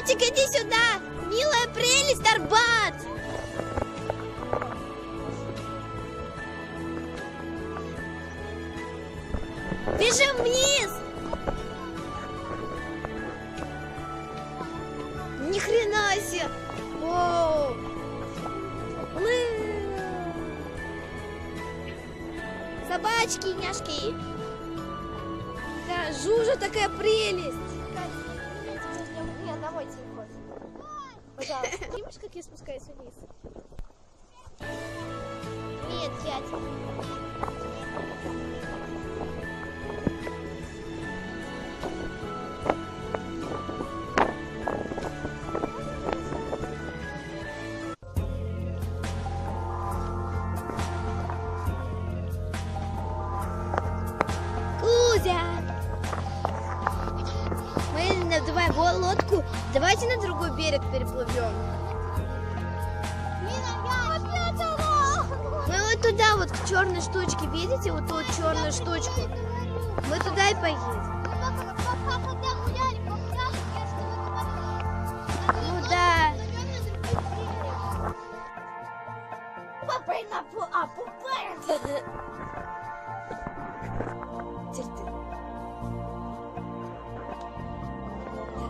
Арбатик, иди сюда! Милая прелесть, Арбат! Бежим вниз! Ни хрена себе! Воу! Собачки, няшки! Да, Жужа такая прелесть! Нет, на мой телефон. Пожалуйста. Видишь, как я спускаюсь вниз? Нет, 5. Мы надуваем лодку. Давайте на другой берег переплывем. Мы вот туда, вот к черной штучке, видите? Вот ту вот черную штучку. Мы туда и поедем. Ну да.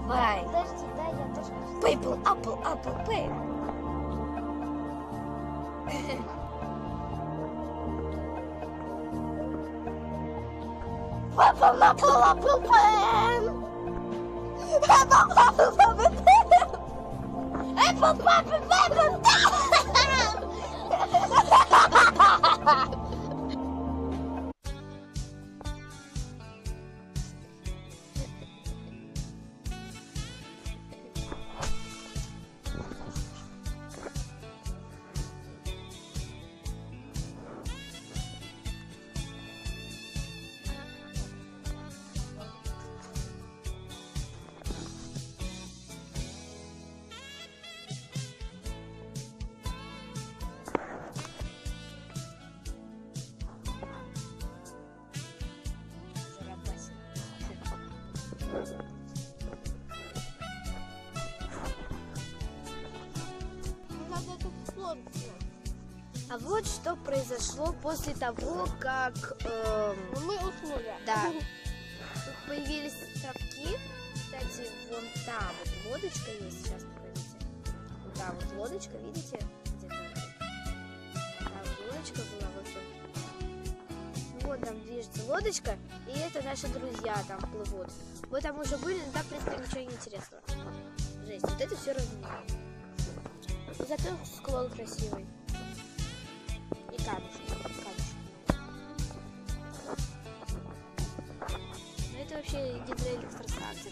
Давай. Подожди, да, я тоже. Пейпл, апл, пейпл. А вот что произошло после того, как Мы уснули. да, тут появились островки. Кстати, вон там вот лодочка есть, сейчас покажите. Вот там вот лодочка, видите? Где-то. Там лодочка была, вот тут. Вот там движется лодочка, и это наши друзья там плывут. Мы там уже были, но там, в принципе, ничего не интересного. Жесть, вот это все размер. Зато склон красивый. И камушек. Ну это вообще гидроэлектростанция,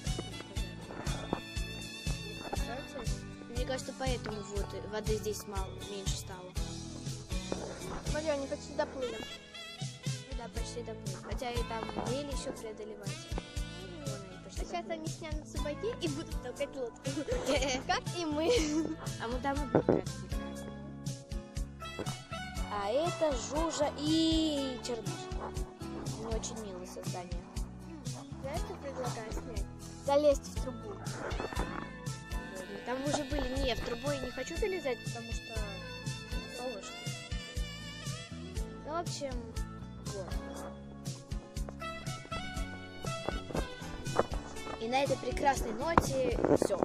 Мне кажется, поэтому воды здесь меньше стало. Смотри, они почти доплыли. Ну да, почти доплыли. Хотя и там еле еще преодолевать. Сейчас они снянут сапоги и будут толкать лодку. Как и мы. А мы там и будем. А это Жужа и Чернышка. Они очень милые создания. Знаешь, что предлагаю снять? Залезть в трубу. Там мы уже были. Не, в трубу я не хочу залезать, потому что солнышко. Ну, в общем, вот. И на этой прекрасной ноте все.